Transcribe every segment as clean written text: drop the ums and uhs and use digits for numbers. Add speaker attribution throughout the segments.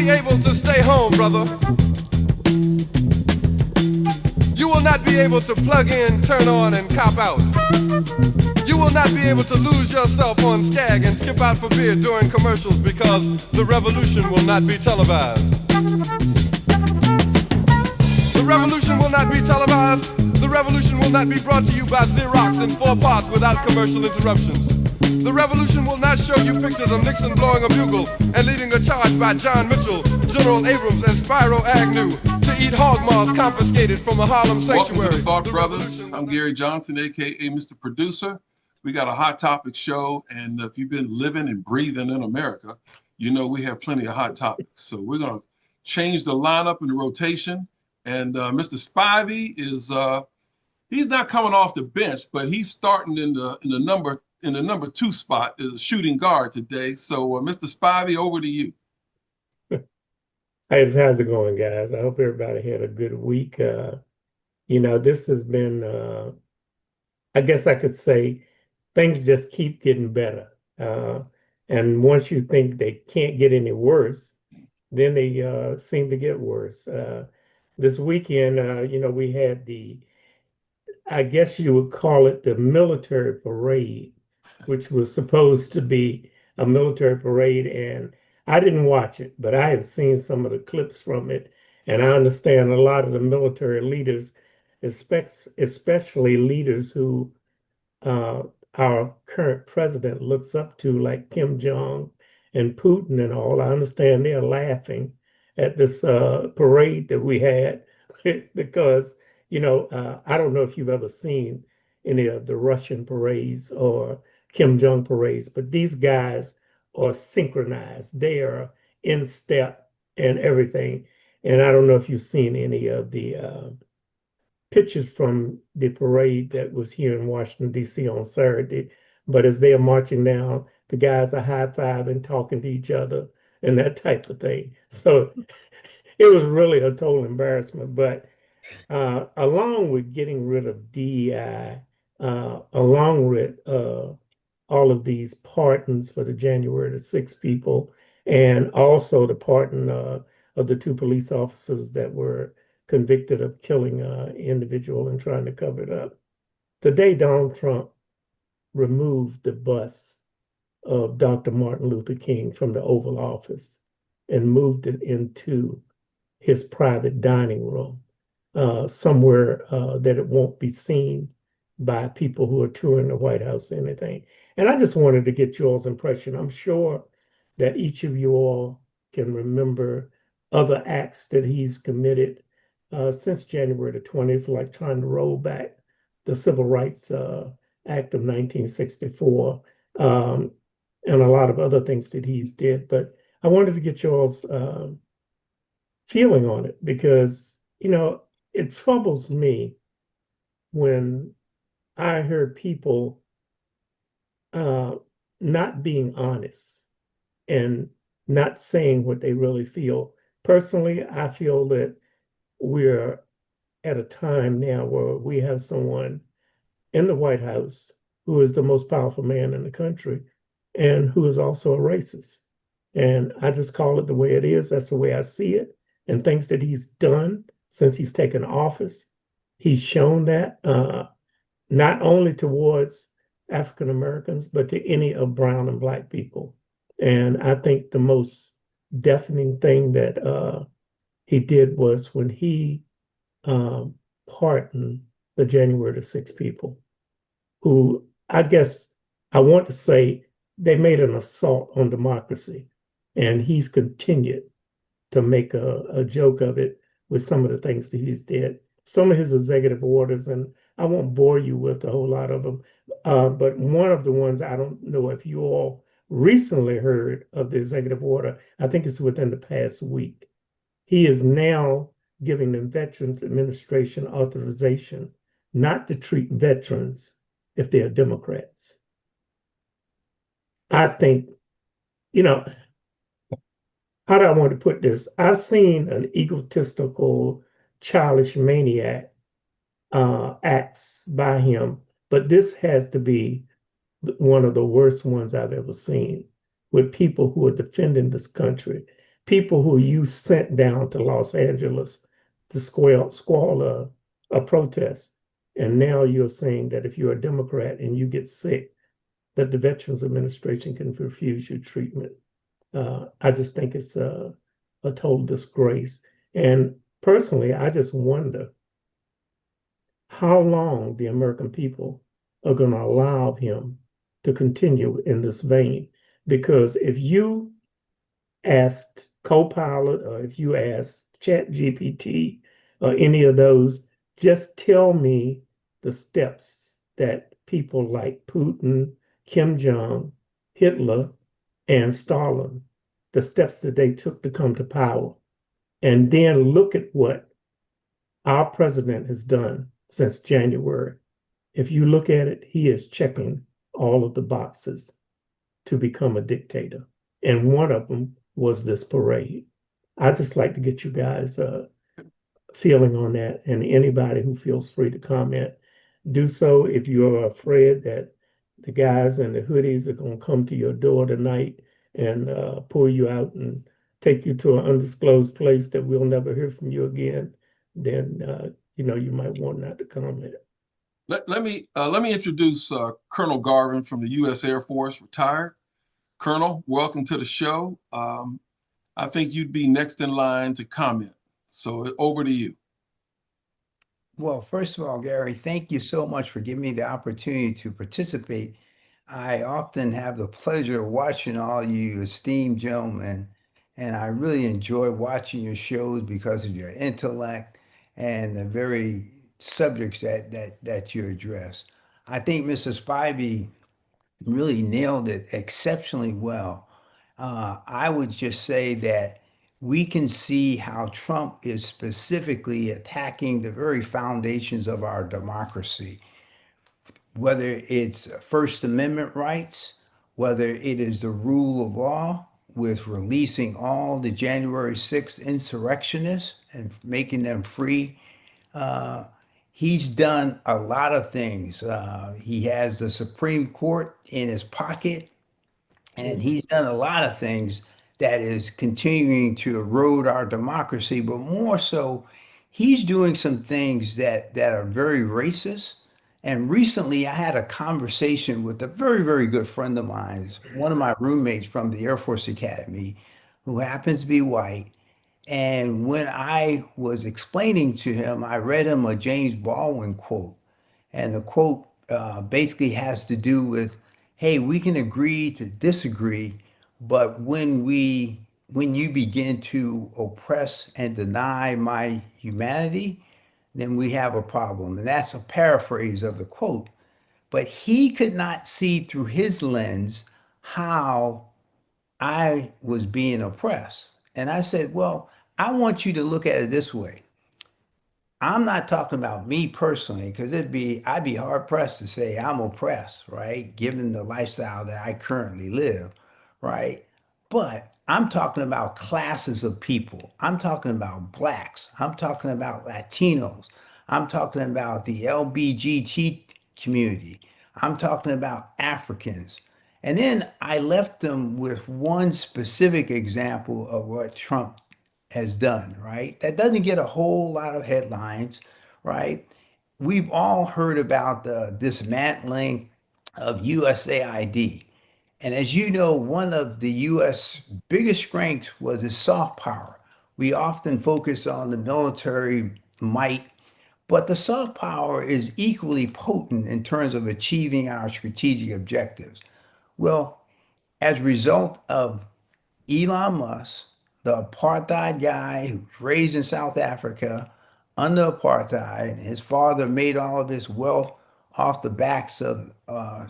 Speaker 1: be able to stay home, brother. You will not be able to plug in, turn on, and cop out. You will not be able to lose yourself on Skag and skip out for beer during commercials because the revolution will not be televised. The revolution will not be televised. The revolution will not be brought to you by Xerox in 4 parts without commercial interruptions. The revolution will not show you pictures of Nixon blowing a bugle and leading a charge by John Mitchell, General Abrams, and Spyro Agnew to eat hog maws confiscated from a Harlem sanctuary.
Speaker 2: Welcome to the Thought Brothers. I'm Gary Johnson, a.k.a. Mr. Producer. We got a hot topic show, and if you've been living and breathing in America, you know we have plenty of hot topics. So we're going to change the lineup and the rotation. And Mr. Spivey is he's not coming off the bench, but he's starting in the number 2 spot as a shooting guard today. So Mr. Spivey, over to you.
Speaker 3: Hey, how's it going, guys? I hope everybody had a good week. This has been, I guess I could say, things just keep getting better. And once you think they can't get any worse, then they seem to get worse. This weekend, we had I guess you would call it the military parade, which was supposed to be a military parade. And I didn't watch it, but I have seen some of the clips from it. And I understand a lot of the military leaders, especially leaders who our current president looks up to, like Kim Jong and Putin and all. I understand they're laughing at this parade that we had because, I don't know if you've ever seen any of the Russian parades or Kim Jong parades, but these guys are synchronized. They are in step and everything. And I don't know if you've seen any of the pictures from the parade that was here in Washington, D.C. on Saturday. But as they are marching down, the guys are high-fiving, talking to each other, and that type of thing. So it was really a total embarrassment. But along with getting rid of DEI, along with all of these pardons for the January the 6th people, and also the pardon of the 2 police officers that were convicted of killing an individual and trying to cover it up. Today, Donald Trump removed the bust of Dr. Martin Luther King from the Oval Office and moved it into his private dining room, somewhere that it won't be seen by people who are touring the White House or anything. And I just wanted to get y'all's impression. I'm sure that each of you all can remember other acts that he's committed since January the 20th, like trying to roll back the Civil Rights Act of 1964, and a lot of other things that he's did. But I wanted to get y'all's feeling on it because, it troubles me when I hear people not being honest and not saying what they really feel. Personally, I feel that we're at a time now where we have someone in the White House who is the most powerful man in the country and who is also a racist. And I just call it the way it is. That's the way I see it. And things that he's done since he's taken office, he's shown that not only towards African Americans, but to any of brown and black people. And I think the most deafening thing that he did was when he pardoned the January the 6th people, who I guess I want to say they made an assault on democracy. And he's continued to make a joke of it with some of the things that he's did. Some of his executive orders, and I won't bore you with a whole lot of them, but one of the ones, I don't know if you all recently heard of the executive order. I think it's within the past week. He is now giving the Veterans Administration authorization not to treat veterans if they are Democrats. I think, how do I want to put this? I've seen an egotistical, childish maniac acts by him, but this has to be one of the worst ones I've ever seen, with people who are defending this country, people who you sent down to Los Angeles to squall a protest. And now you're saying that if you're a Democrat and you get sick, that the Veterans Administration can refuse you treatment. I just think it's a total disgrace. And personally, I just wonder how long the American people are going to allow him to continue in this vein. Because if you asked Copilot or if you asked ChatGPT or any of those, just tell me the steps that people like Putin, Kim Jong, Hitler, and Stalin, the steps that they took to come to power. And then look at what our president has done since January. If you look at it, he is checking all of the boxes to become a dictator. And one of them was this parade. I just like to get you guys feeling on that, and anybody who feels free to comment, do so. If you're afraid that the guys in the hoodies are going to come to your door tonight and pull you out and take you to an undisclosed place that we'll never hear from you again, then you might want not to comment.
Speaker 2: Let me introduce Colonel Garvin from the U.S. Air Force, retired. Colonel, welcome to the show. I think you'd be next in line to comment. So over to you.
Speaker 4: Well, first of all, Gary, thank you so much for giving me the opportunity to participate. I often have the pleasure of watching all you esteemed gentlemen, and I really enjoy watching your shows because of your intellect and the very subjects that you address. I think Mrs. Spivey really nailed it exceptionally well. I would just say that we can see how Trump is specifically attacking the very foundations of our democracy, whether it's First Amendment rights, whether it is the rule of law with releasing all the January 6th insurrectionists and making them free. He's done a lot of things. He has the Supreme Court in his pocket. And he's done a lot of things that is continuing to erode our democracy, but more so, he's doing some things that are very racist. And recently, I had a conversation with a very, very good friend of mine, one of my roommates from the Air Force Academy, who happens to be white. And when I was explaining to him, I read him a James Baldwin quote. And the quote basically has to do with, hey, we can agree to disagree, but when you begin to oppress and deny my humanity, then we have a problem. And that's a paraphrase of the quote. But he could not see through his lens how I was being oppressed. And I said, well, I want you to look at it this way. I'm not talking about me personally, because I'd be hard pressed to say I'm oppressed, right? Given the lifestyle that I currently live, right? But I'm talking about classes of people. I'm talking about blacks. I'm talking about Latinos. I'm talking about the LBGT community. I'm talking about Africans. And then I left them with one specific example of what Trump has done, right? That doesn't get a whole lot of headlines, right? We've all heard about the dismantling of USAID. And as you know, one of the US biggest strengths was its soft power. We often focus on the military might, but the soft power is equally potent in terms of achieving our strategic objectives. Well, as a result of Elon Musk, the apartheid guy who was raised in South Africa under apartheid, his father made all of his wealth off the backs of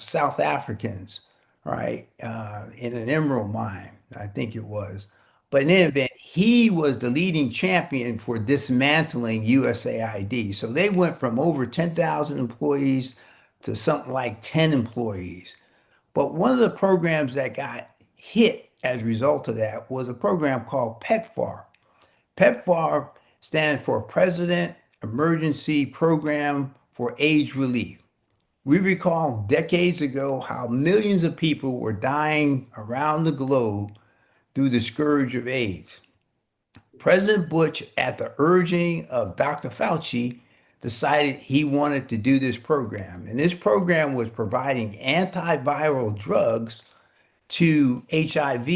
Speaker 4: South Africans, right? In an emerald mine, I think it was. But in any event, he was the leading champion for dismantling USAID. So they went from over 10,000 employees to something like 10 employees. But one of the programs that got hit as a result of that was a program called PEPFAR. PEPFAR stands for President Emergency Program for AIDS Relief. We recall decades ago how millions of people were dying around the globe through the scourge of AIDS. President Bush, at the urging of Dr. Fauci, decided he wanted to do this program. And this program was providing antiviral drugs to HIV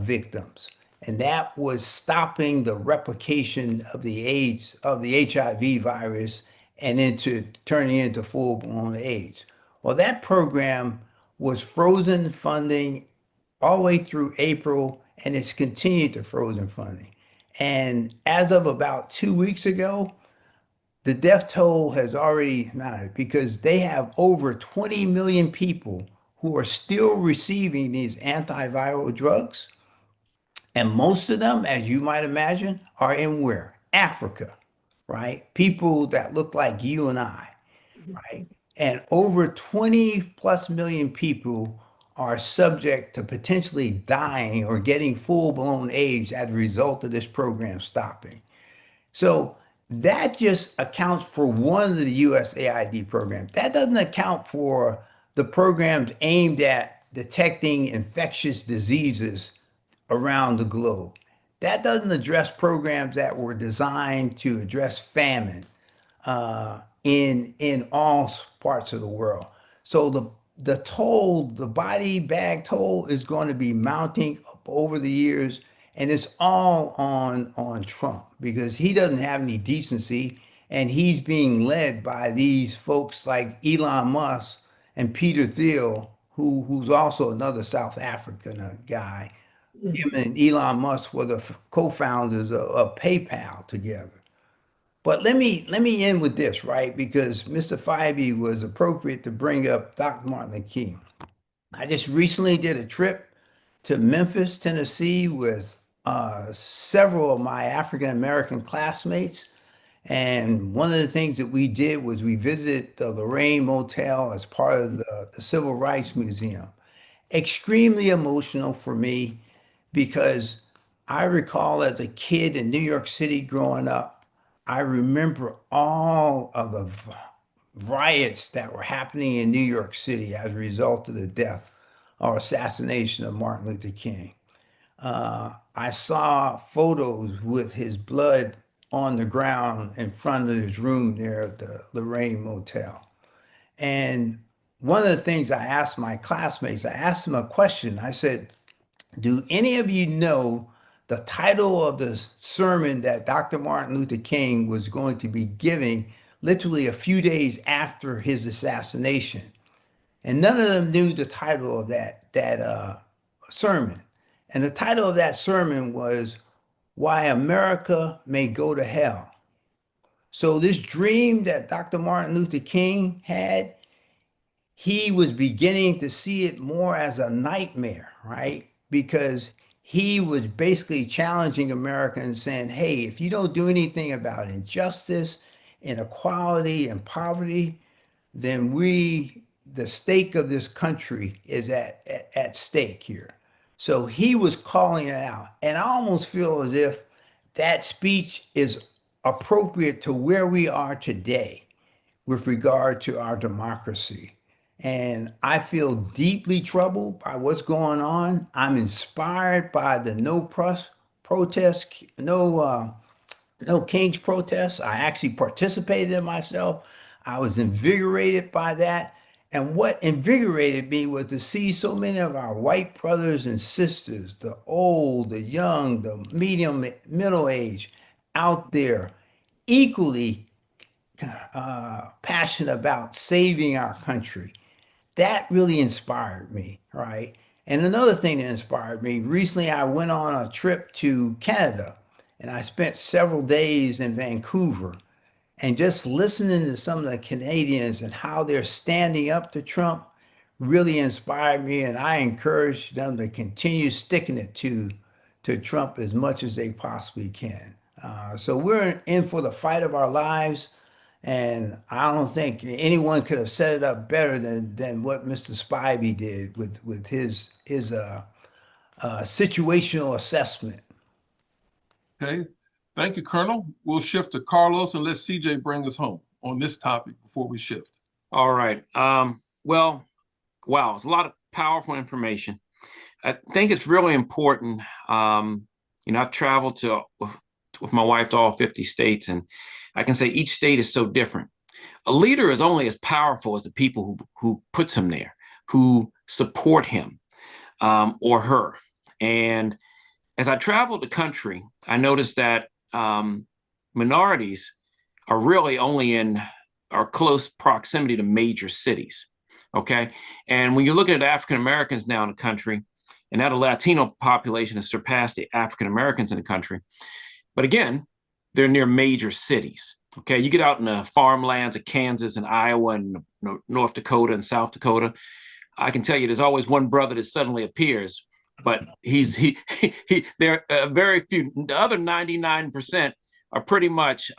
Speaker 4: victims. And that was stopping the replication of the AIDS, of the HIV virus, and into turning into full-blown AIDS. Well, that program was frozen funding all the way through April, and it's continued to frozen funding. And as of about 2 weeks ago, the death toll has already mounted because they have over 20 million people who are still receiving these antiviral drugs. And most of them, as you might imagine, are in where? Africa, right? People that look like you and I, right? And over 20 plus million people are subject to potentially dying or getting full-blown AIDS as a result of this program stopping. So that just accounts for one of the USAID programs. That doesn't account for the programs aimed at detecting infectious diseases around the globe. That doesn't address programs that were designed to address famine in all parts of the world. So the toll, the body bag toll, is going to be mounting up over the years, and it's all on Trump because he doesn't have any decency, and he's being led by these folks like Elon Musk and Peter Thiel, who's also another South African guy. Him and Elon Musk were the co-founders of PayPal together. But let me end with this, right? Because Mr. Fivey was appropriate to bring up Dr. Martin Luther King. I just recently did a trip to Memphis, Tennessee, with several of my African American classmates. And one of the things that we did was we visited the Lorraine Motel as part of the Civil Rights Museum. Extremely emotional for me because I recall as a kid in New York City growing up, I remember all of the riots that were happening in New York City as a result of the death or assassination of Martin Luther King. I saw photos with his blood on the ground in front of his room there at the Lorraine Motel. And one of the things I asked my classmates, I asked them a question. I said, do any of you know the title of the sermon that Dr. Martin Luther King was going to be giving literally a few days after his assassination? And none of them knew the title of that sermon. And the title of that sermon was Why America May Go to Hell. So this dream that Dr. Martin Luther King had, he was beginning to see it more as a nightmare, right? Because he was basically challenging America and saying, hey, if you don't do anything about injustice, inequality, and poverty, then the stake of this country is at stake here. So he was calling it out. And I almost feel as if that speech is appropriate to where we are today with regard to our democracy. And I feel deeply troubled by what's going on. I'm inspired by the no King's protests. I actually participated in myself. I was invigorated by that. And what invigorated me was to see so many of our white brothers and sisters, the old, the young, the medium, middle age, out there equally passionate about saving our country. That really inspired me, right? And another thing that inspired me, recently I went on a trip to Canada and I spent several days in Vancouver, and just listening to some of the Canadians and how they're standing up to Trump really inspired me, and I encourage them to continue sticking it to Trump as much as they possibly can. So we're in for the fight of our lives. And I don't think anyone could have set it up better than what Mr. Spivey did with his situational assessment.
Speaker 2: Okay. Thank you, Colonel. We'll shift to Carlos and let CJ bring us home on this topic before we shift.
Speaker 5: All right. Well, wow, it's a lot of powerful information. I think it's really important I've traveled with my wife to all 50 states, and I can say each state is so different. A leader is only as powerful as the people who puts him there, who support him or her. And as I traveled the country, I noticed that minorities are really only in our close proximity to major cities. Okay. And when you're looking at African Americans now in the country, and now the Latino population has surpassed the African Americans in the country. But again, they're near major cities. Okay. You get out in the farmlands of Kansas and Iowa and North Dakota and South Dakota. I can tell you there's always one brother that suddenly appears, but there are very few. The other 99% are pretty much,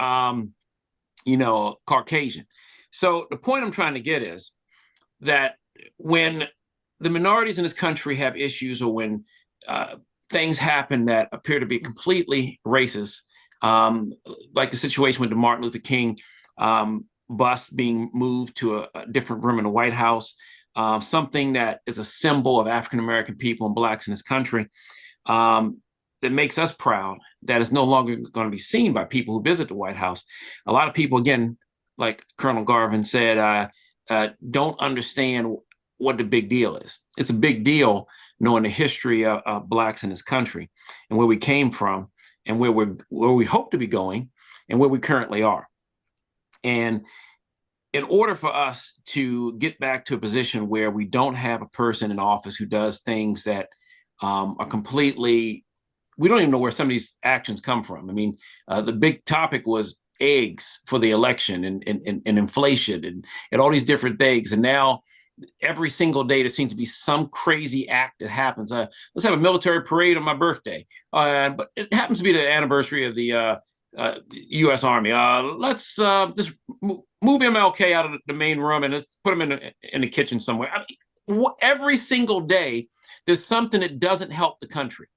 Speaker 5: Caucasian. So the point I'm trying to get is that when the minorities in this country have issues, or when things happen that appear to be completely racist, like the situation with the Martin Luther King bus being moved to a different room in the White House, something that is a symbol of African-American people and Blacks in this country, that makes us proud, that is no longer going to be seen by people who visit the White House. A lot of people, again, like Colonel Garvin said, don't understand what the big deal is. It's a big deal knowing the history of Blacks in this country and where we came from and where we hope to be going and where we currently are. And in order for us to get back to a position where we don't have a person in office who does things that are completely, we don't even know where some of these actions come from. I mean, the big topic was eggs for the election and inflation and all these different things. And now every single day, there seems to be some crazy act that happens. Let's have a military parade on my birthday. But it happens to be the anniversary of the U.S. Army. Let's just move MLK out of the main room and let's put him in the kitchen somewhere. I mean, every single day, there's something that doesn't help the country.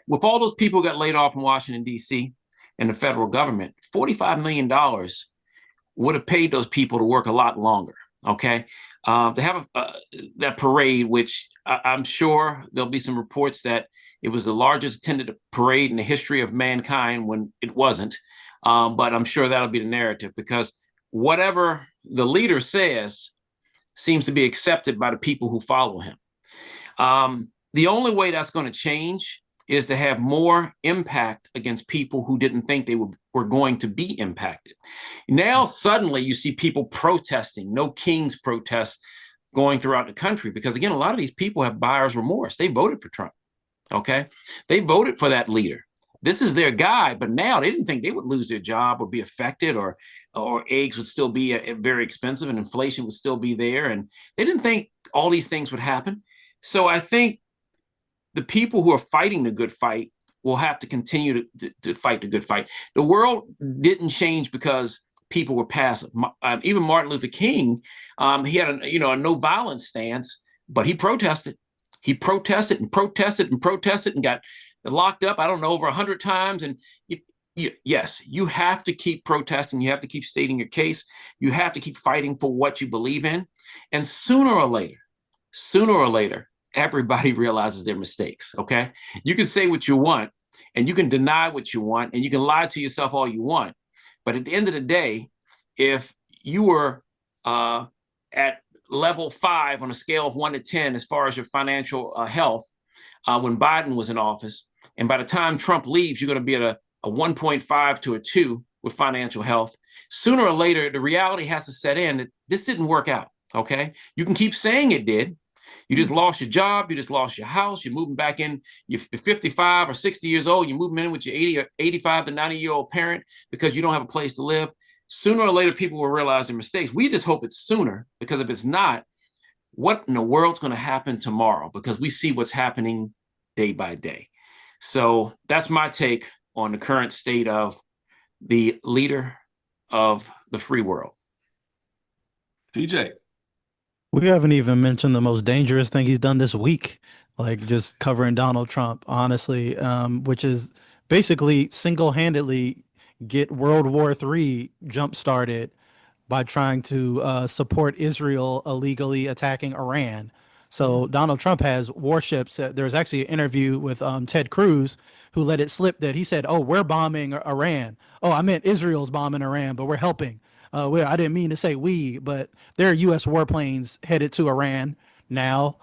Speaker 5: With all those people who got laid off in Washington, D.C., and the federal government, $45 million would have paid those people to work a lot longer. Okay. To have that parade, which I'm sure there'll be some reports that it was the largest attended parade in the history of mankind when it wasn't. But I'm sure that'll be the narrative, because whatever the leader says seems to be accepted by the people who follow him. The only way that's going to change is to have more impact against people who didn't think they were going to be impacted. Now, suddenly you see people protesting, no kings protests going throughout the country, because again, a lot of these people have buyer's remorse. They voted for Trump, okay? They voted for that leader. This is their guy, but now they didn't think they would lose their job or be affected, or eggs would still be very expensive and inflation would still be there. And they didn't think all these things would happen. So I think the people who are fighting the good fight will have to continue to fight the good fight. The world didn't change because people were passive. Even Martin Luther King, he had a no violence stance, but he protested. He protested and protested and protested and got locked up, I don't know, over 100 times. And yes, you have to keep protesting. You have to keep stating your case. You have to keep fighting for what you believe in. And sooner or later, everybody realizes their mistakes, okay? You can say what you want, and you can deny what you want, and you can lie to yourself all you want. But at the end of the day, if you were at level 5 on a scale of 1 to 10 as far as your financial health when Biden was in office, and by the time Trump leaves, you're going to be at a 1.5 to a 2 with financial health, sooner or later, the reality has to set in that this didn't work out, okay? You can keep saying it did. You just lost your job. You just lost your house. You're moving back in. You're 55 or 60 years old. You're moving in with your 80 or 85 to 90-year-old parent because you don't have a place to live. Sooner or later, people will realize their mistakes. We just hope it's sooner, because if it's not, what in the world's going to happen tomorrow? Because we see what's happening day by day. So that's my take on the current state of the leader of the free world.
Speaker 2: TJ.
Speaker 6: We haven't even mentioned the most dangerous thing he's done this week, like just covering Donald Trump, honestly, which is basically single-handedly get World War III jump-started by trying to support Israel illegally attacking Iran. So Donald Trump has warships. There was actually an interview with Ted Cruz, who let it slip that he said, "Oh, we're bombing Iran. Oh, I meant Israel's bombing Iran, but we're helping." I didn't mean to say we, but there are U.S. warplanes headed to Iran now.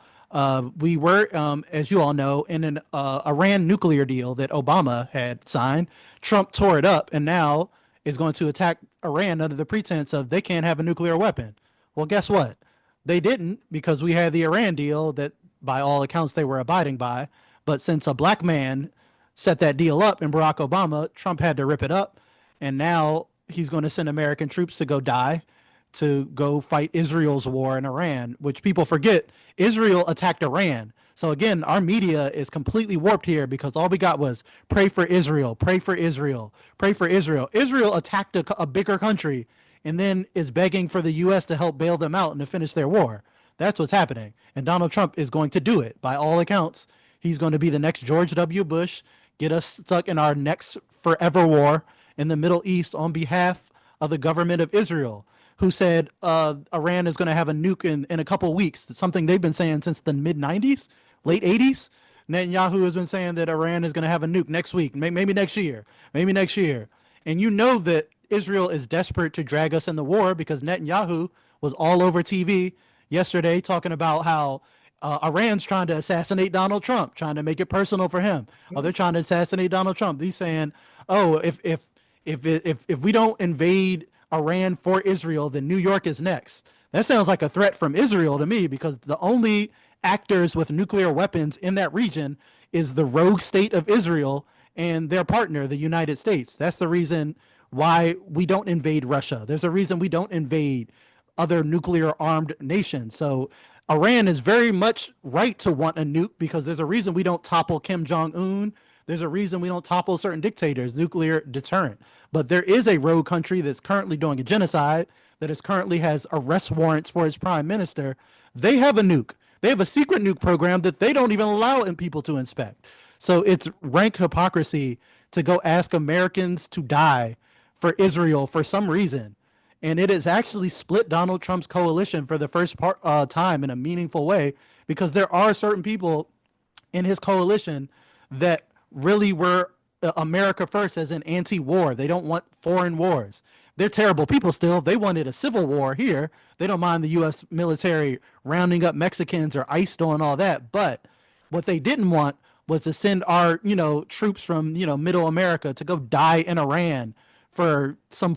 Speaker 6: We were, as you all know, in an Iran nuclear deal that Obama had signed. Trump tore it up and now is going to attack Iran under the pretense of they can't have a nuclear weapon. Well, guess what? They didn't, because we had the Iran deal that, by all accounts, they were abiding by. But since a black man set that deal up in Barack Obama, Trump had to rip it up. And now he's going to send American troops to go die, to go fight Israel's war in Iran, which people forget. Israel attacked Iran. So again, our media is completely warped here, because all we got was pray for Israel, pray for Israel, pray for Israel. Israel attacked a bigger country and then is begging for the U.S. to help bail them out and to finish their war. That's what's happening. And Donald Trump is going to do it. By all accounts, he's going to be the next George W. Bush, get us stuck in our next forever war in the Middle East on behalf of the government of Israel, who said Iran is going to have a nuke in a couple of weeks. It's something they've been saying since the mid-90s, late 80s. Netanyahu has been saying that Iran is going to have a nuke next week, maybe next year, maybe next year. And you know that Israel is desperate to drag us in the war, because Netanyahu was all over TV yesterday talking about how Iran's trying to assassinate Donald Trump, trying to make it personal for him. Oh, they're trying to assassinate Donald Trump. He's saying, oh, if we don't invade Iran for Israel, then New York is next. That sounds like a threat from Israel to me, because the only actors with nuclear weapons in that region is the rogue state of Israel and their partner, the United States. That's the reason why we don't invade Russia. There's a reason we don't invade other nuclear armed nations. So Iran is very much right to want a nuke, because there's a reason we don't topple Kim Jong-un. There's a reason we don't topple certain dictators, nuclear deterrent. But there is a rogue country that's currently doing a genocide, that is currently has arrest warrants for its prime minister. They have a nuke. They have a secret nuke program that they don't even allow people to inspect. So it's rank hypocrisy to go ask Americans to die for Israel for some reason. And it has actually split Donald Trump's coalition for the first time in a meaningful way, because there are certain people in his coalition that really were America first, as in anti-war. They don't want foreign wars. They're terrible people still. They wanted a civil war here. They don't mind the U.S. military rounding up Mexicans or ICE doing all that. But what they didn't want was to send our, troops from, middle America to go die in Iran for some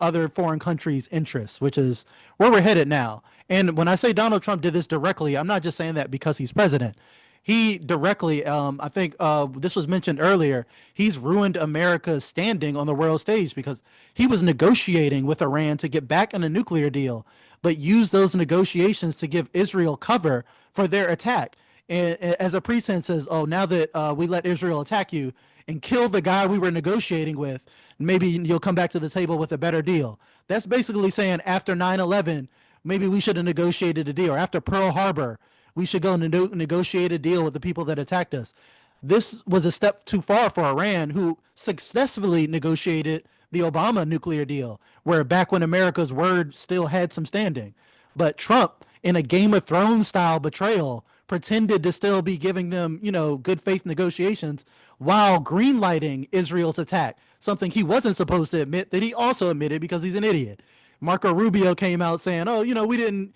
Speaker 6: other foreign countries' interests, which is where we're headed now. And when I say Donald Trump did this directly, I'm not just saying that because he's president. He directly, I think this was mentioned earlier, he's ruined America's standing on the world stage, because he was negotiating with Iran to get back in a nuclear deal, but used those negotiations to give Israel cover for their attack. And as a pretense says, oh, now that we let Israel attack you and kill the guy we were negotiating with, maybe you'll come back to the table with a better deal. That's basically saying after 9/11, maybe we should have negotiated a deal. Or after Pearl Harbor, we should go and negotiate a deal with the people that attacked us. This was a step too far for Iran, who successfully negotiated the Obama nuclear deal, where back when America's word still had some standing. But Trump, in a Game of Thrones style betrayal, pretended to still be giving them, good faith negotiations while greenlighting Israel's attack, something he wasn't supposed to admit, that he also admitted because he's an idiot. Marco Rubio came out saying, oh, we didn't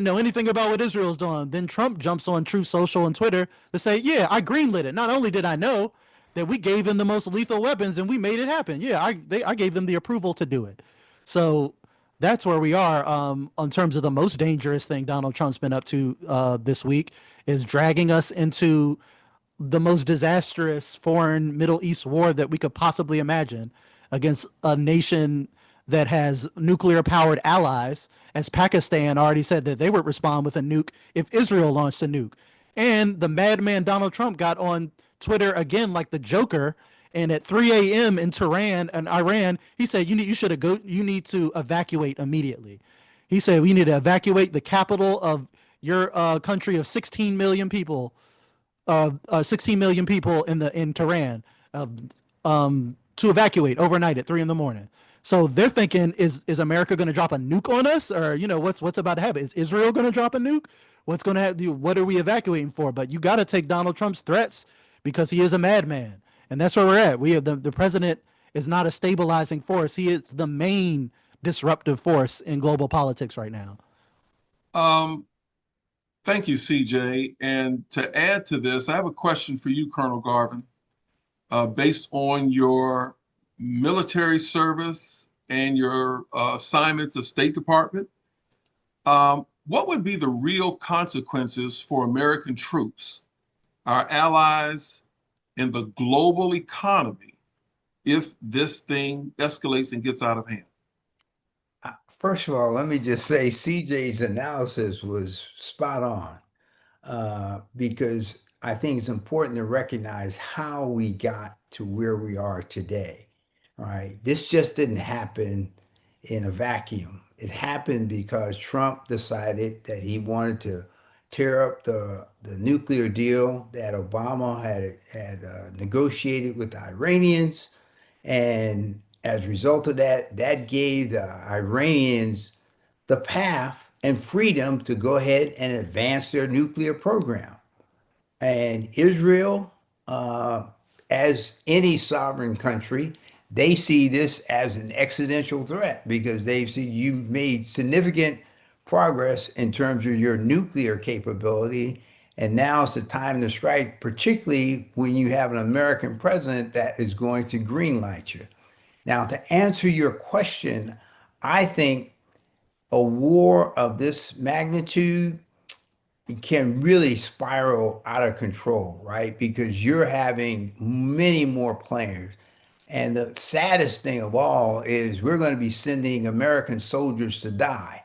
Speaker 6: know anything about what Israel's doing. Then Trump jumps on Truth Social and Twitter to say, yeah, I greenlit it. Not only did I know that we gave them the most lethal weapons and we made it happen. Yeah, I gave them the approval to do it. So that's where we are in terms of the most dangerous thing Donald Trump's been up to this week, is dragging us into the most disastrous foreign Middle East war that we could possibly imagine, against a nation that has nuclear powered allies, as Pakistan already said that they would respond with a nuke if Israel launched a nuke. And the madman Donald Trump got on Twitter again like the Joker, and at 3 a.m. in Tehran and Iran, he said you need to evacuate immediately. He said we need to evacuate the capital of your country of 16 million people, 16 million people in Tehran, to evacuate overnight at 3 a.m. So they're thinking, is America going to drop a nuke on us, or what's about to happen? Is Israel going to drop a nuke? What's going to happen? What are we evacuating for? But you got to take Donald Trump's threats because he is a madman, and that's where we're at. We have the president is not a stabilizing force. He is the main disruptive force in global politics right now.
Speaker 2: Thank you, CJ. And to add to this, I have a question for you, Colonel Garvin, based on your military service and your assignments of State Department. What would be the real consequences for American troops, our allies, in the global economy if this thing escalates and gets out of hand?
Speaker 4: First of all, let me just say CJ's analysis was spot on, because I think it's important to recognize how we got to where we are today, right? This just didn't happen in a vacuum. It happened because Trump decided that he wanted to tear up the nuclear deal that Obama had negotiated with the Iranians. And as a result of that, that gave the Iranians the path and freedom to go ahead and advance their nuclear program. And Israel, as any sovereign country, they see this as an existential threat because they see you made significant progress in terms of your nuclear capability. And now it's the time to strike, particularly when you have an American president that is going to greenlight you. Now, to answer your question, I think a war of this magnitude can really spiral out of control, right? Because you're having many more players. And the saddest thing of all is we're going to be sending American soldiers to die.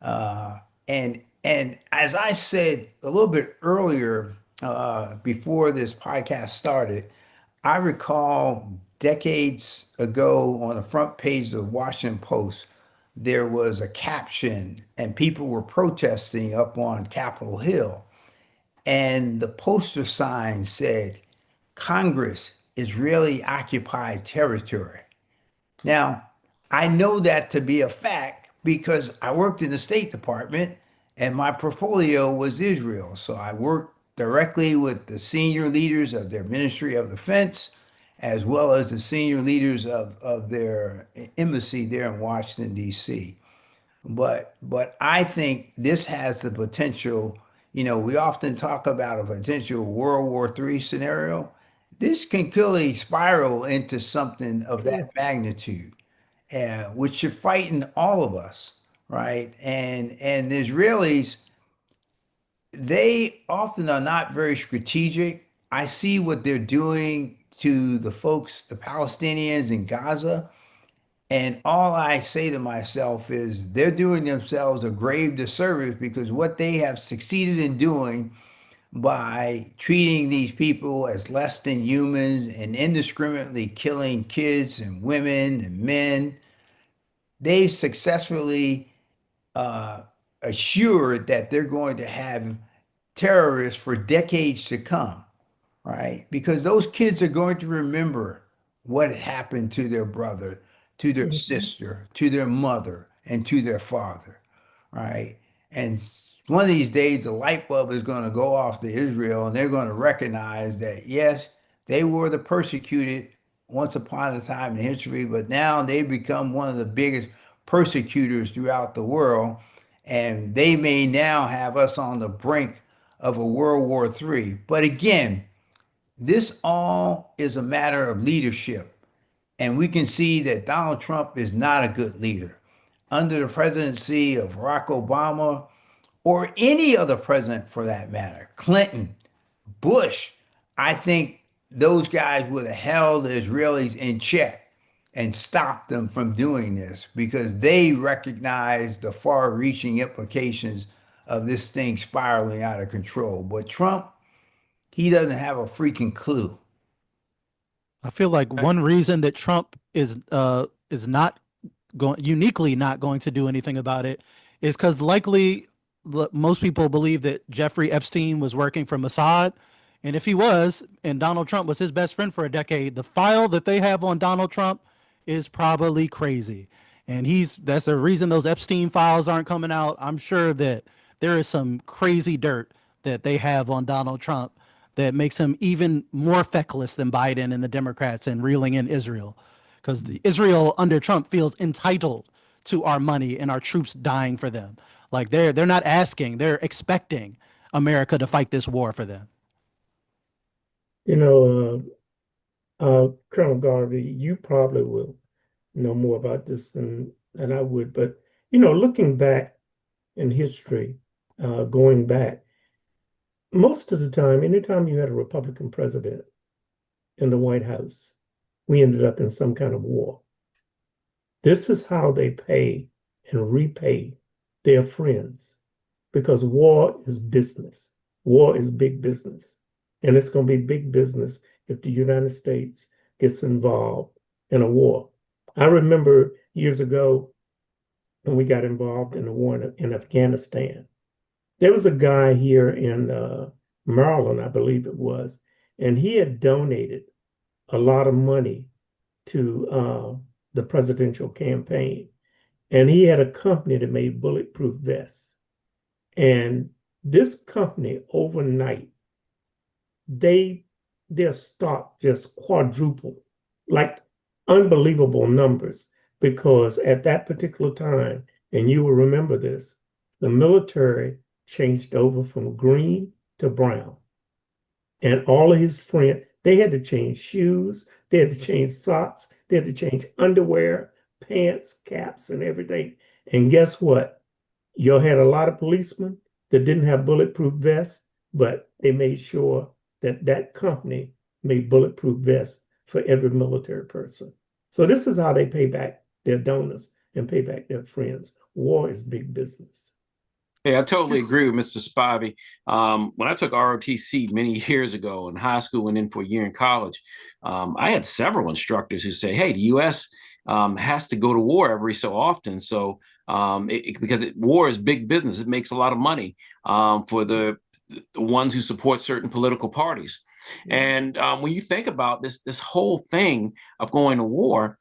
Speaker 4: And as I said a little bit earlier, before this podcast started, I recall decades ago on the front page of the Washington Post, there was a caption and people were protesting up on Capitol Hill. And the poster sign said, Congress, Israeli occupied territory. Now, I know that to be a fact because I worked in the State Department and my portfolio was Israel. So I worked directly with the senior leaders of their Ministry of Defense, as well as the senior leaders of their embassy there in Washington, D.C. But I think this has the potential, we often talk about a potential World War III scenario. This can clearly spiral into something of that magnitude, which should frighten all of us, right? And the Israelis, they often are not very strategic. I see what they're doing to the folks, the Palestinians in Gaza. And all I say to myself is they're doing themselves a grave disservice because what they have succeeded in doing by treating these people as less than humans and indiscriminately killing kids and women and men, they've successfully assured that they're going to have terrorists for decades to come, right? Because those kids are going to remember what happened to their brother, to their sister, to their mother, and to their father, right? And one of these days, the light bulb is going to go off to Israel, and they're going to recognize that, yes, they were the persecuted once upon a time in history, but now they've become one of the biggest persecutors throughout the world. And they may now have us on the brink of a World War III. But again, this all is a matter of leadership. And we can see that Donald Trump is not a good leader. Under the presidency of Barack Obama, or any other president for that matter, Clinton, Bush, I think those guys would have held the Israelis in check and stopped them from doing this because they recognize the far reaching implications of this thing spiraling out of control. But Trump, he doesn't have a freaking clue.
Speaker 6: I feel like one reason that Trump is not uniquely not going to do anything about it is because likely most people believe that Jeffrey Epstein was working for Mossad. And if he was, and Donald Trump was his best friend for a decade, the file that they have on Donald Trump is probably crazy. And that's the reason those Epstein files aren't coming out. I'm sure that there is some crazy dirt that they have on Donald Trump that makes him even more feckless than Biden and the Democrats and reeling in Israel. Because Israel under Trump feels entitled to our money and our troops dying for them. Like they're not asking, they're expecting America to fight this war for them.
Speaker 3: You know, Colonel Garvey, you probably will know more about this than I would. But, looking back in history, going back, most of the time, anytime you had a Republican president in the White House, we ended up in some kind of war. This is how they pay and repay their friends because war is business. War is big business. And it's going to be big business if the United States gets involved in a war. I remember years ago when we got involved in the war in Afghanistan. There was a guy here in Maryland, I believe it was, and he had donated a lot of money to the presidential campaign. And he had a company that made bulletproof vests. And this company overnight, their stock just quadrupled, like unbelievable numbers, because at that particular time, and you will remember this, the military changed over from green to brown. And all of his friends, they had to change shoes, they had to change socks, they had to change underwear, pants, caps, and everything. And guess what? You had a lot of policemen that didn't have bulletproof vests, but they made sure that that company made bulletproof vests for every military person. So this is how they pay back their donors and pay back their friends. War is big business.
Speaker 5: Yeah, I totally agree with Mr. Spivey. When I took ROTC many years ago in high school and then for a year in college, I had several instructors who say, hey, the U.S. Has to go to war every so often. So because war is big business, it makes a lot of money for the ones who support certain political parties. And when you think about this whole thing of going to war,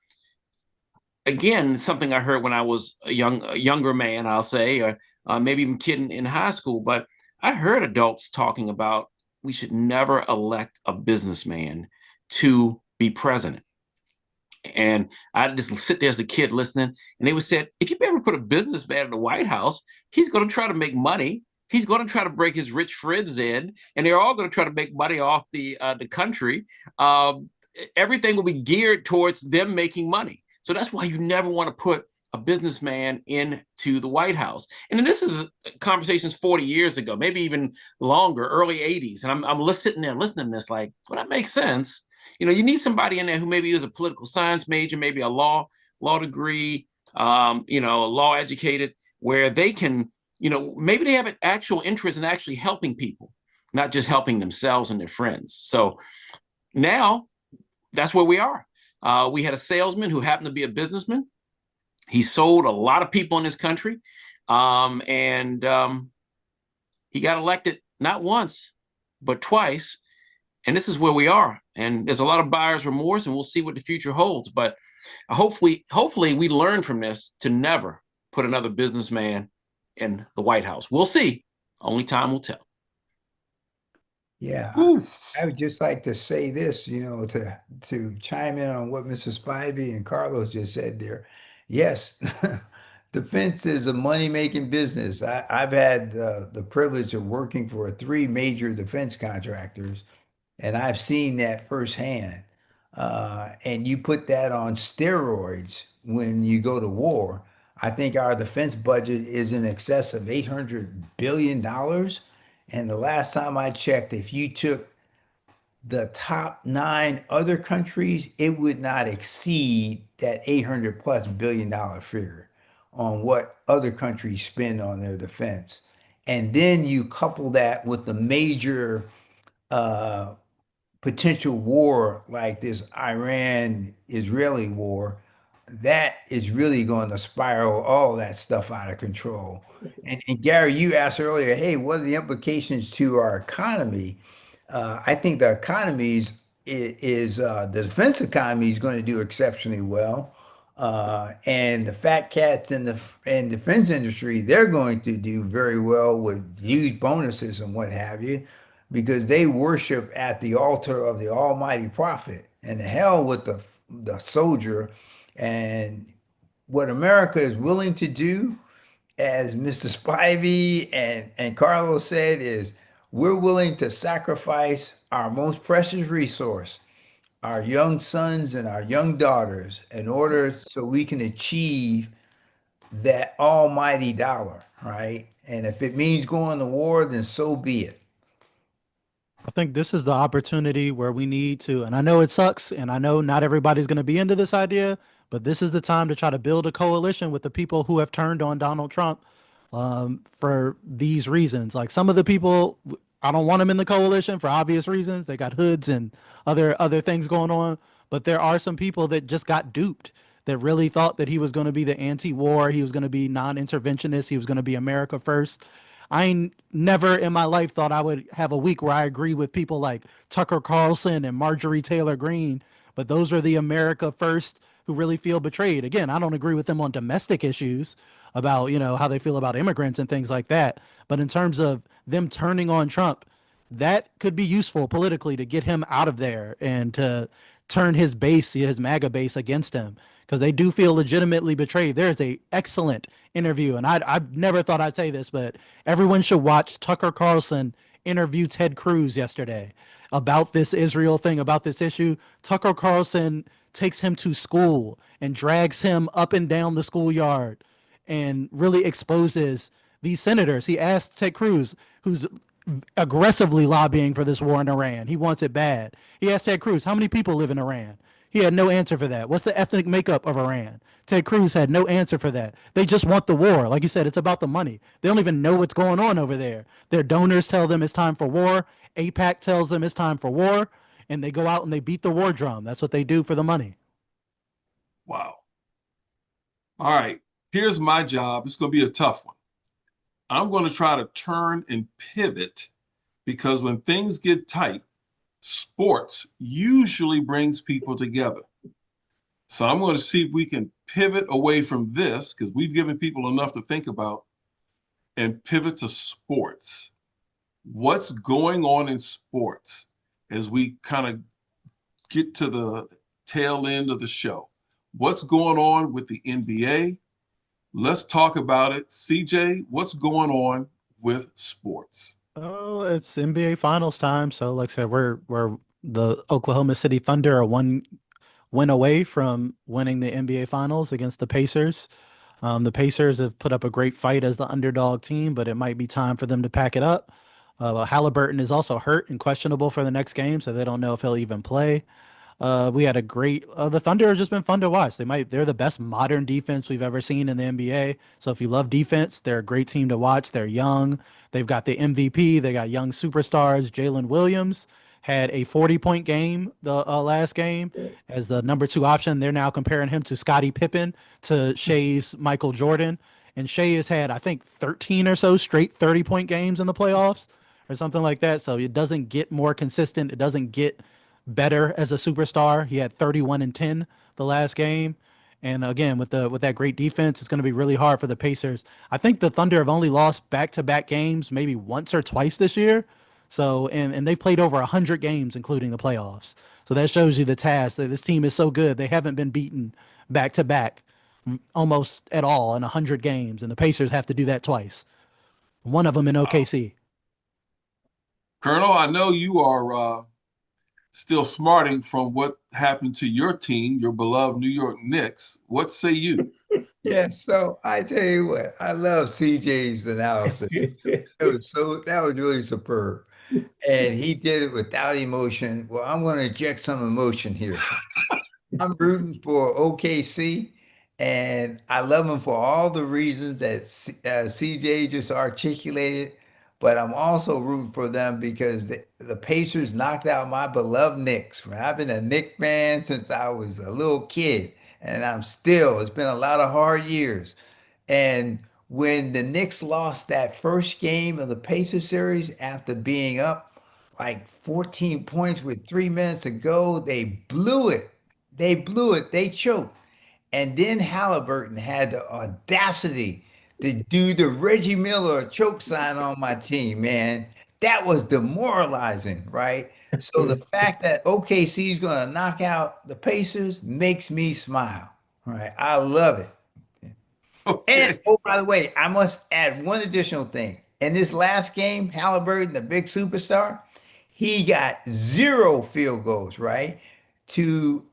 Speaker 5: again, something I heard when I was a younger man, I'll say, or maybe even kid in high school, but I heard adults talking about we should never elect a businessman to be president. And I just sit there as a kid listening, and they would say, if you ever put a businessman in the White House, he's going to try to make money. He's going to try to break his rich friends in, and they're all going to try to make money off the country. Everything will be geared towards them making money. So that's why you never want to put a businessman into the White House. And then this is conversations 40 years ago, maybe even longer, early 80s. And I'm sitting there listening to this like, well, that makes sense. You need somebody in there who maybe is a political science major, maybe a law degree, law educated, where they can, maybe they have an actual interest in actually helping people, not just helping themselves and their friends. So now that's where we are. We had a salesman who happened to be a businessman. He sold a lot of people in this country, and he got elected not once, but twice. And this is where we are. And there's a lot of buyer's remorse, and we'll see what the future holds. But hopefully we learn from this to never put another businessman in the White House. We'll see. Only time will tell.
Speaker 4: Yeah, I would just like to say this, to chime in on what Mrs. Spivey and Carlos just said there. Yes, defense is a money-making business. I've had the privilege of working for 3 major defense contractors, and I've seen that firsthand. And you put that on steroids when you go to war. I think our defense budget is in excess of $800 billion. And the last time I checked, if you took the top 9 other countries, it would not exceed that 800 plus billion dollar figure on what other countries spend on their defense. And then you couple that with the major potential war like this Iran-Israeli war, that is really going to spiral all that stuff out of control. And Gary, you asked earlier, hey, what are the implications to our economy? I think the economy the defense economy is going to do exceptionally well. And the fat cats in the defense industry, they're going to do very well with huge bonuses and what have you, because they worship at the altar of the almighty prophet. And the hell with the soldier. And what America is willing to do, as Mr. Spivey and Carlos said, is we're willing to sacrifice our most precious resource, our young sons and our young daughters, in order so we can achieve that almighty dollar, right? And if it means going to war, then so be it.
Speaker 6: I think this is the opportunity where we need to, and I know it sucks, and I know not everybody's going to be into this idea, but this is the time to try to build a coalition with the people who have turned on Donald Trump for these reasons. Like some of the people, I don't want them in the coalition for obvious reasons. They got hoods and other things going on, but there are some people that just got duped that really thought that he was going to be the anti-war, he was going to be non-interventionist, he was going to be America first. I ain't never in my life thought I would have a week where I agree with people like Tucker Carlson and Marjorie Taylor Greene, but those are the America first who really feel betrayed. Again, I don't agree with them on domestic issues about, how they feel about immigrants and things like that. But in terms of them turning on Trump, that could be useful politically to get him out of there and to turn his base, his MAGA base against him because they do feel legitimately betrayed. There's a excellent interview, and I've never thought I'd say this, but everyone should watch Tucker Carlson interview Ted Cruz yesterday about this Israel thing, about this issue. Tucker Carlson takes him to school and drags him up and down the schoolyard and really exposes these senators. He asked Ted Cruz, who's aggressively lobbying for this war in Iran. He wants it bad. He asked Ted Cruz, how many people live in Iran? He had no answer for that. What's the ethnic makeup of Iran? Ted Cruz had no answer for that. They just want the war. Like you said, it's about the money. They don't even know what's going on over there. Their donors tell them it's time for war. APAC tells them it's time for war. And they go out and they beat the war drum. That's what they do for the money.
Speaker 2: Wow. All right. Here's my job. It's going to be a tough one. I'm going to try to turn and pivot because when things get tight, sports usually brings people together. So I'm going to see if we can pivot away from this because we've given people enough to think about and pivot to sports. What's going on in sports as we kind of get to the tail end of the show? What's going on with the NBA? Let's talk about it. CJ, what's going on with sports?
Speaker 6: Oh, it's NBA Finals time. So, like I said, we're the Oklahoma City Thunder are one win away from winning the NBA Finals against the Pacers. The Pacers have put up a great fight as the underdog team, but it might be time for them to pack it up. Halliburton is also hurt and questionable for the next game, so they don't know if he'll even play. We had a great the Thunder have just been fun to watch. They're the best modern defense we've ever seen in the NBA. So if you love defense, they're a great team to watch. They're young. They've got the MVP. They got young superstars. Jalen Williams had a 40-point game the last game as the number 2 option. They're now comparing him to Scottie Pippen, to Shea's Michael Jordan. And Shea has had, I think, 13 or so straight 30-point games in the playoffs or something like that. So it doesn't get more consistent. It doesn't get better as a superstar. He had 31 and 10 the last game. And again, with that great defense, it's going to be really hard for the Pacers. I think the Thunder have only lost back-to-back games maybe once or twice this year. So and they played over 100 games, including the playoffs. So that shows you the task that this team is so good. They haven't been beaten back-to-back almost at all in 100 games. And the Pacers have to do that twice. One of them in OKC.
Speaker 2: Colonel, I know you are still smarting from what happened to your team, your beloved New York Knicks. What say you?
Speaker 4: Yes, so I tell you what, I love CJ's analysis. That was really superb. And he did it without emotion. Well, I'm going to inject some emotion here. I'm rooting for OKC, and I love him for all the reasons that CJ just articulated. But I'm also rooting for them because the Pacers knocked out my beloved Knicks. Man, I've been a Knicks fan since I was a little kid, and it's been a lot of hard years. And when the Knicks lost that first game of the Pacers series after being up like 14 points with 3 minutes to go, they blew it. They blew it. They choked. And then Halliburton had the audacity to do the Reggie Miller choke sign on my team, man. That was demoralizing, right? So the fact that OKC is going to knock out the Pacers makes me smile, right? I love it. And
Speaker 2: Okay.
Speaker 4: oh, by the way, I must add one additional thing. In this last game, Halliburton, the big superstar, he got 0 field goals, right? To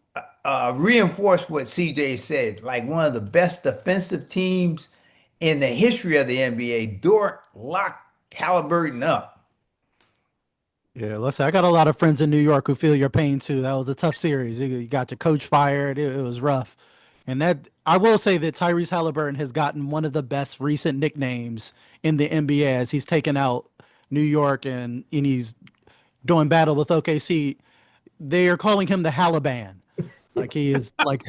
Speaker 4: reinforce what CJ said, like one of the best defensive teams in the history of the NBA. Dort locked Halliburton up.
Speaker 6: Yeah, let's say I got a lot of friends in New York who feel your pain too. That was a tough series. You got your coach fired. It was rough. And that I will say that Tyrese Halliburton has gotten one of the best recent nicknames in the NBA as he's taken out New York and he's doing battle with OKC. They are calling him the Halliban. Like he is like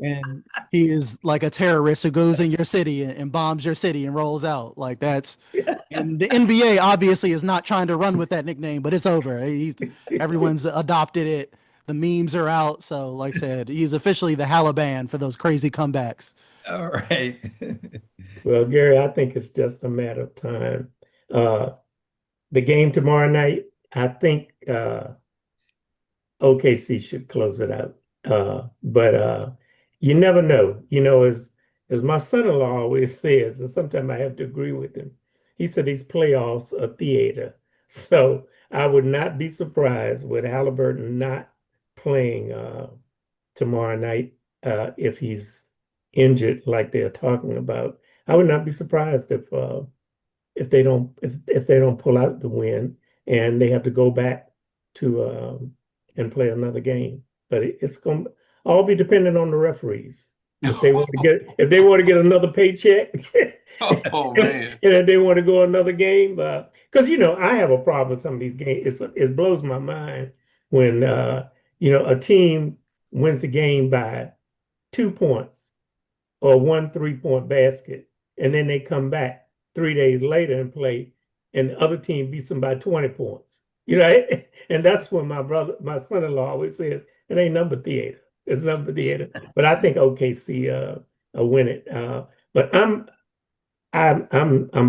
Speaker 6: and he is like a terrorist who goes in your city and bombs your city and rolls out. Like that's and the NBA obviously is not trying to run with that nickname, but it's over. Everyone's adopted it. The memes are out. So, like I said, he's officially the Halliban for those crazy comebacks.
Speaker 4: All right.
Speaker 3: Well, Gary, I think it's just a matter of time. Uh, the game tomorrow night, I think OKC should close it out. But you never know. As my son-in-law always says, and sometimes I have to agree with him. He said these playoffs are theater. So I would not be surprised with Halliburton not playing tomorrow night if he's injured like they're talking about. I would not be surprised if they don't pull out the win and they have to go back to and play another game. But it's going to all be dependent on the referees. If they want to get another paycheck,
Speaker 2: Oh man.
Speaker 3: and if they want to go another game, because I have a problem with some of these games. It blows my mind when a team wins the game by 2 points or 1 3-point basket, and then they come back 3 days later and play, and the other team beats them by 20 points. And that's when my son-in-law always says, it ain't number theater. It's number theater. But I think OKC will win it. But I'm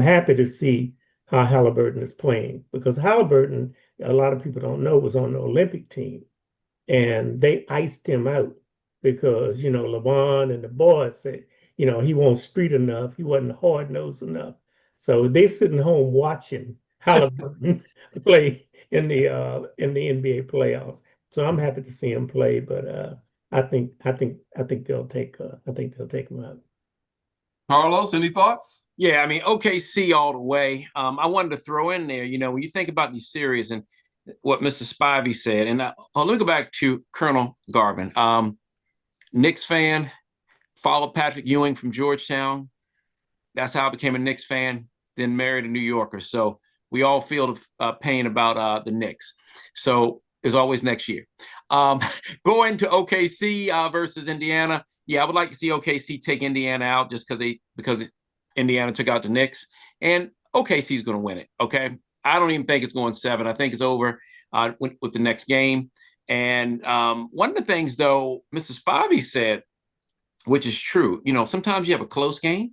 Speaker 3: happy to see how Halliburton is playing, because Halliburton, a lot of people don't know, was on the Olympic team, and they iced him out because LeBron and the boys said he wasn't street enough, he wasn't hard nosed enough. So they sitting home watching Halliburton play in the NBA playoffs. So I'm happy to see him play, but I think they'll take him out.
Speaker 2: Carlos, any thoughts?
Speaker 5: Yeah, I mean, OKC all the way. I wanted to throw in there, when you think about these series and what Mr. Spivey said, and let me go back to Colonel Garvin. Knicks fan, followed Patrick Ewing from Georgetown. That's how I became a Knicks fan, then married a New Yorker. So we all feel the pain about the Knicks. So there's always next year. Going to OKC versus Indiana. Yeah, I would like to see OKC take Indiana out just because Indiana took out the Knicks. And OKC is going to win it, okay? I don't even think it's going 7. I think it's over with the next game. And one of the things, though, Mr. Spivey said, which is true, sometimes you have a close game,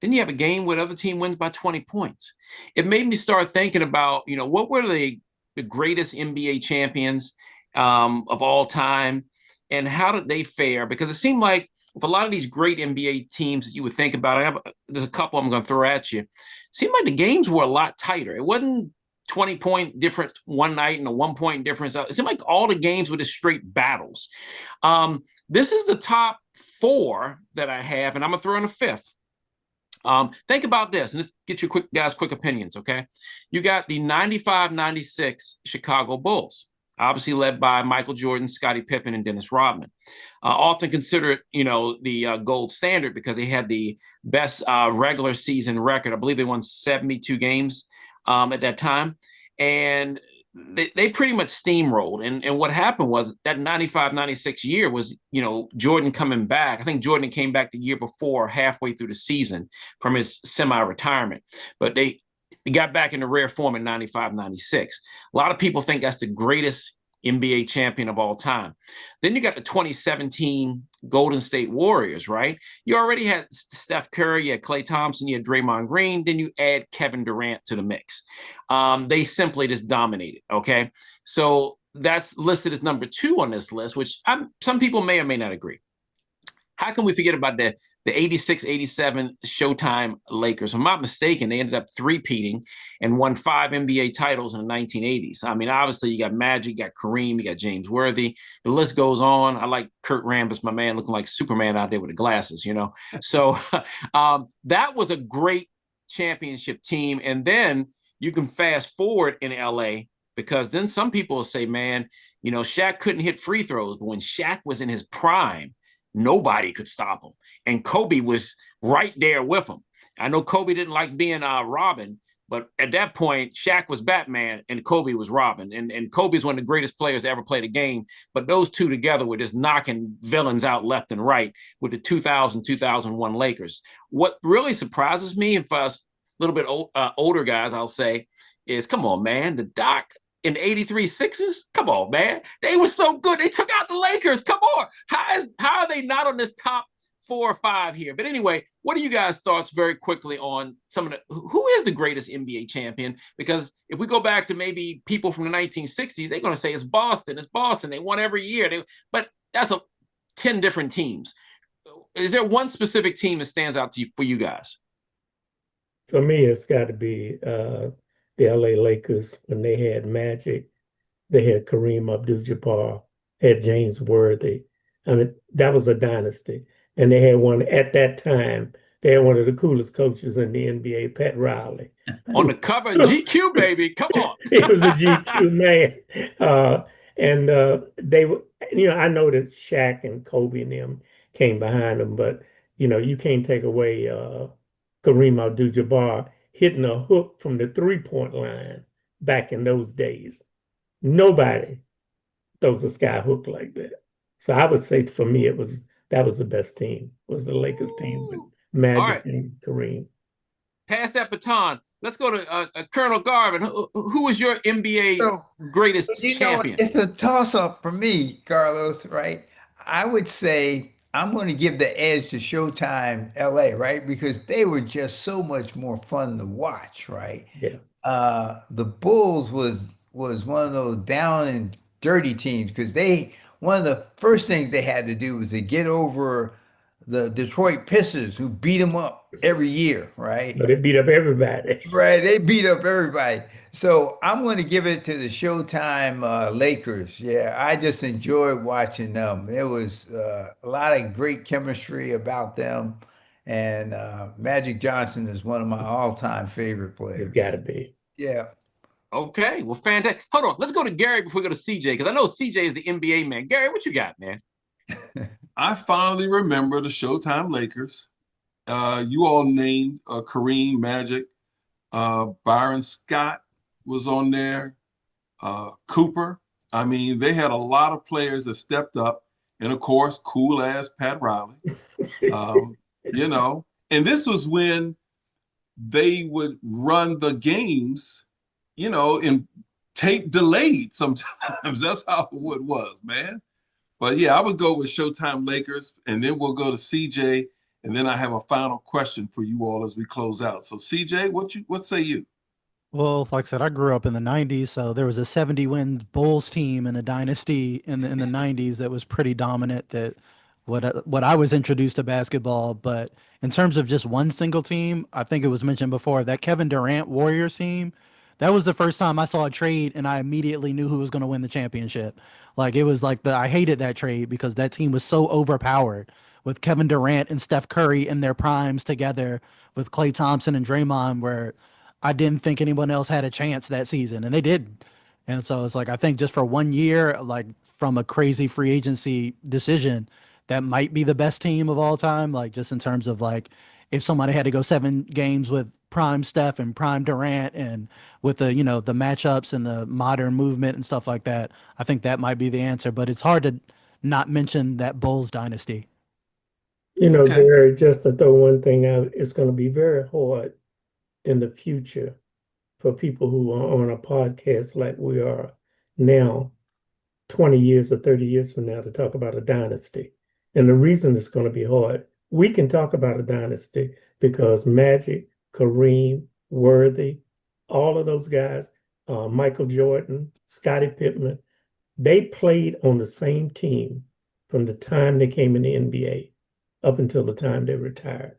Speaker 5: then you have a game where the other team wins by 20 points. It made me start thinking about, what were the greatest NBA champions of all time, and how did they fare? Because it seemed like with a lot of these great NBA teams that you would think about, there's a couple I'm going to throw at you. It seemed like the games were a lot tighter. It wasn't 20-point difference one night and a 1-point difference. It seemed like all the games were just straight battles. This is the top 4 that I have, and I'm going to throw in a 5th. Think about this, and let's get your quick opinions, okay? You got the 95-96 Chicago Bulls, obviously led by Michael Jordan, Scottie Pippen, and Dennis Rodman. Often considered, the gold standard because they had the best regular season record. I believe they won 72 games at that time. And they pretty much steamrolled. And what happened was that 95-96 year was, Jordan coming back. I think Jordan came back the year before, halfway through the season from his semi-retirement. But they got back into rare form in 95-96. A lot of people think that's the greatest NBA champion of all time. Then you got the 2017 Golden State Warriors, right? You already had Steph Curry, you had Klay Thompson, you had Draymond Green, then you add Kevin Durant to the mix. They simply just dominated, okay? So that's listed as number 2 on this list, which some people may or may not agree. How can we forget about the 86-87 Showtime Lakers? If I'm not mistaken, they ended up three-peating and won 5 NBA titles in the 1980s. I mean, obviously, you got Magic, you got Kareem, you got James Worthy. The list goes on. I like Kurt Rambis, my man, looking like Superman out there with the glasses, you know? So that was a great championship team. And then you can fast forward in LA, because then some people will say, man, you know, Shaq couldn't hit free throws, but when Shaq was in his prime, nobody could stop him. And Kobe was right there with him. I know Kobe didn't like being Robin, but at that point, Shaq was Batman and Kobe was Robin. And Kobe's one of the greatest players to ever play the game. But those two together were just knocking villains out left and right with the 2000-2001 Lakers. What really surprises me, and for us a little bit older guys, I'll say, is, come on, man, the Doc in the 83 Sixers, come on, man. They were so good. They took out the Lakers. Come on. How are they not on this top 4 or 5 here? But anyway, what are you guys' thoughts very quickly on who is the greatest NBA champion? Because if we go back to maybe people from the 1960s, they're going to say it's Boston. It's Boston. They won every year. But that's 10 different teams. Is there one specific team that stands out to you for you guys?
Speaker 3: For me, it's got to be the LA Lakers when they had Magic, they had Kareem Abdul-Jabbar, had James Worthy. I mean, that was a dynasty. And they had one at that time, they had one of the coolest coaches in the NBA, Pat Riley.
Speaker 5: On the cover of GQ, baby. Come on.
Speaker 3: He was a GQ man. And they were, you know, I know that Shaq and Kobe and them came behind them, but, you know, you can't take away Kareem Abdul-Jabbar hitting a hook from the three-point line back in those days. Nobody throws a sky hook like that. So I would say for me, that was the best team, was the Lakers team with Magic and Kareem.
Speaker 5: Pass that baton. Let's go to Colonel Garvin. Who was your NBA greatest champion?
Speaker 4: It's a toss-up for me, Carlos, right? I would say I'm going to give the edge to Showtime LA, right? Because they were just so much more fun to watch, right?
Speaker 3: Yeah.
Speaker 4: The Bulls was one of those down and dirty teams because one of the first things they had to do was to get over the Detroit Pistons, who beat them up every year, right?
Speaker 3: But they beat up everybody.
Speaker 4: Right, they beat up everybody. So I'm going to give it to the Showtime Lakers. Yeah, I just enjoyed watching them. There was a lot of great chemistry about them. And Magic Johnson is one of my all-time favorite players.
Speaker 3: It's got to be.
Speaker 4: Yeah.
Speaker 5: Okay, well, fantastic. Hold on, let's go to Gary before we go to CJ, because I know CJ is the NBA man. Gary, what you got, man?
Speaker 2: I fondly remember the Showtime Lakers. You all named Kareem, Magic, Byron Scott was on there, Cooper. I mean, they had a lot of players that stepped up, and of course, cool ass Pat Riley. You know, and this was when they would run the games, you know, in tape delayed sometimes. That's how it was, man. But yeah, I would go with Showtime Lakers, and then we'll go to CJ, and then I have a final question for you all as we close out. So CJ, what say you?
Speaker 6: Well, like I said, I grew up in the 90s, so there was a 70-win Bulls team in a dynasty in the 90s that was pretty dominant, that what I was introduced to basketball. But in terms of just one single team, I think it was mentioned before, that Kevin Durant Warriors team, that was the first time I saw a trade and I immediately knew who was going to win the championship. Like, it was like I hated that trade because that team was so overpowered with Kevin Durant and Steph Curry in their primes together with Klay Thompson and Draymond, where I didn't think anyone else had a chance that season, and they did. And so it's like, I think just for 1 year, like from a crazy free agency decision, that might be the best team of all time. Like, just in terms of like, if somebody had to go 7 games with prime Steph and prime Durant and with the, you know, the matchups and the modern movement and stuff like that, I think that might be the answer. But it's hard to not mention that Bulls dynasty.
Speaker 3: You know, Gary, just to throw one thing out, it's going to be very hard in the future for people who are on a podcast like we are now 20 years or 30 years from now to talk about a dynasty. And the reason it's going to be hard, we can talk about a dynasty because Magic, Kareem, Worthy, all of those guys, Michael Jordan, Scottie Pippen, they played on the same team from the time they came in the NBA up until the time they retired.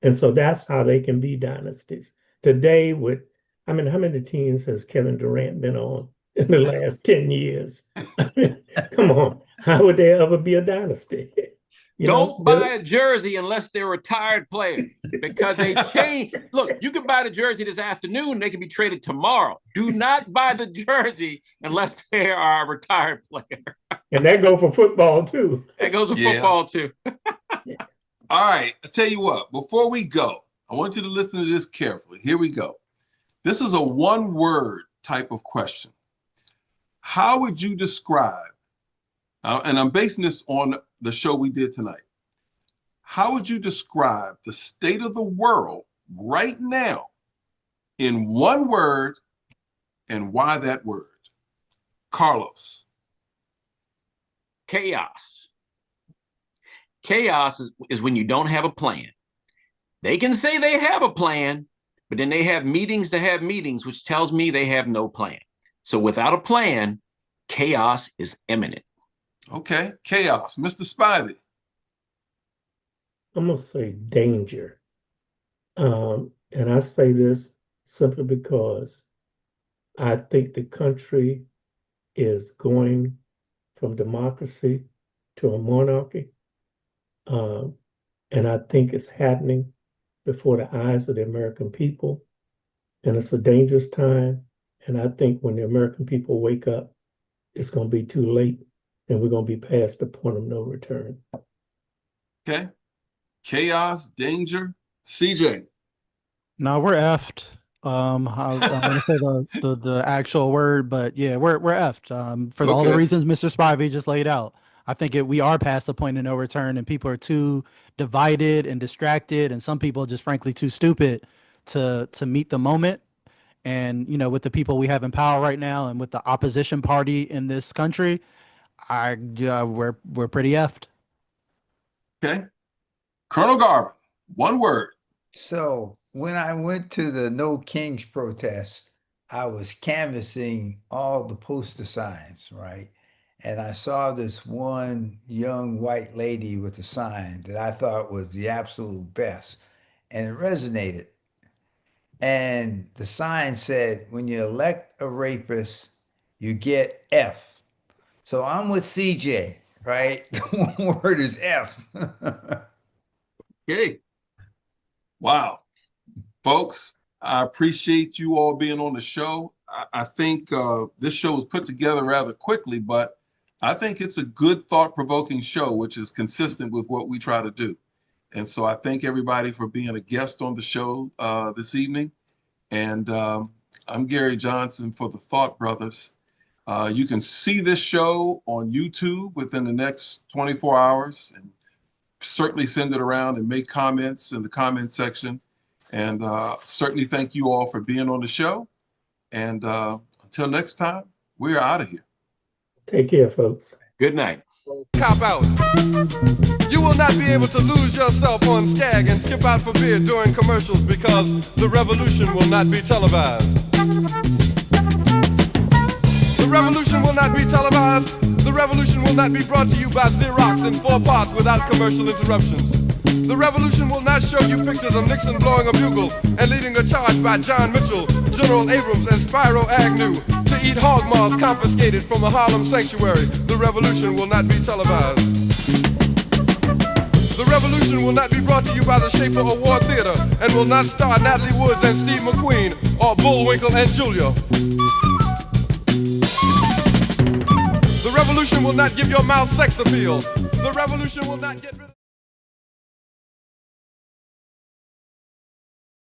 Speaker 3: And so that's how they can be dynasties. Today, how many teams has Kevin Durant been on in the last 10 years? I mean, come on. How would there ever be a dynasty?
Speaker 5: Don't buy a jersey unless they're a retired player because they change. Look, you can buy the jersey this afternoon. They can be traded tomorrow. Do not buy the jersey unless they are a retired player.
Speaker 3: And that goes for football, too.
Speaker 5: That goes for football, too.
Speaker 2: All right. I tell you what, before we go, I want you to listen to this carefully. Here we go. This is a one-word type of question. How would you describe, and I'm basing this on the show we did tonight, how would you describe the state of the world right now in one word, and why that word? Carlos.
Speaker 5: Chaos. Chaos is when you don't have a plan. They can say they have a plan, but then they have meetings to have meetings, which tells me they have no plan. So without a plan, chaos is imminent.
Speaker 2: Okay, chaos. Mr. Spivey.
Speaker 3: I'm going to say danger. And I say this simply because I think the country is going from democracy to a monarchy. And I think it's happening before the eyes of the American people. And it's a dangerous time. And I think when the American people wake up, it's going to be too late. And we're going to be past the point of no return.
Speaker 2: Okay. Chaos, danger. CJ.
Speaker 6: No, we're effed. I want to say the actual word, but yeah, we're effed. For all the reasons Mr. Spivey just laid out. I think we are past the point of no return, and people are too divided and distracted, and some people are just frankly too stupid to meet the moment. And with the people we have in power right now, and with the opposition party in this country, we're pretty effed.
Speaker 2: Okay. Colonel Garvin, one word.
Speaker 4: So when I went to the No Kings protest, I was canvassing all the poster signs, right? And I saw this one young white lady with a sign that I thought was the absolute best, and it resonated. And the sign said, when you elect a rapist, you get F. So I'm with CJ, right? The one word is F.
Speaker 2: Okay. Wow. Folks, I appreciate you all being on the show. I think this show was put together rather quickly, but I think it's a good thought-provoking show, which is consistent with what we try to do. And so I thank everybody for being a guest on the show this evening. And I'm Gary Johnson for the Thought Brothers. You can see this show on YouTube within the next 24 hours, and certainly send it around and make comments in the comment section. And certainly thank you all for being on the show. And until next time, we're out of here.
Speaker 3: Take care, folks.
Speaker 5: Good night.
Speaker 1: Cop out. You will not be able to lose yourself on Skag and skip out for beer during commercials because the revolution will not be televised. The revolution will not be televised. The revolution will not be brought to you by Xerox in 4 parts without commercial interruptions. The revolution will not show you pictures of Nixon blowing a bugle and leading a charge by John Mitchell, General Abrams, and Spyro Agnew to eat hog maws confiscated from a Harlem sanctuary. The revolution will not be televised. The revolution will not be brought to you by the Schaefer Award Theater and will not star Natalie Woods and Steve McQueen or Bullwinkle and Julia. The revolution will not give your mouth sex appeal. The revolution will not get rid of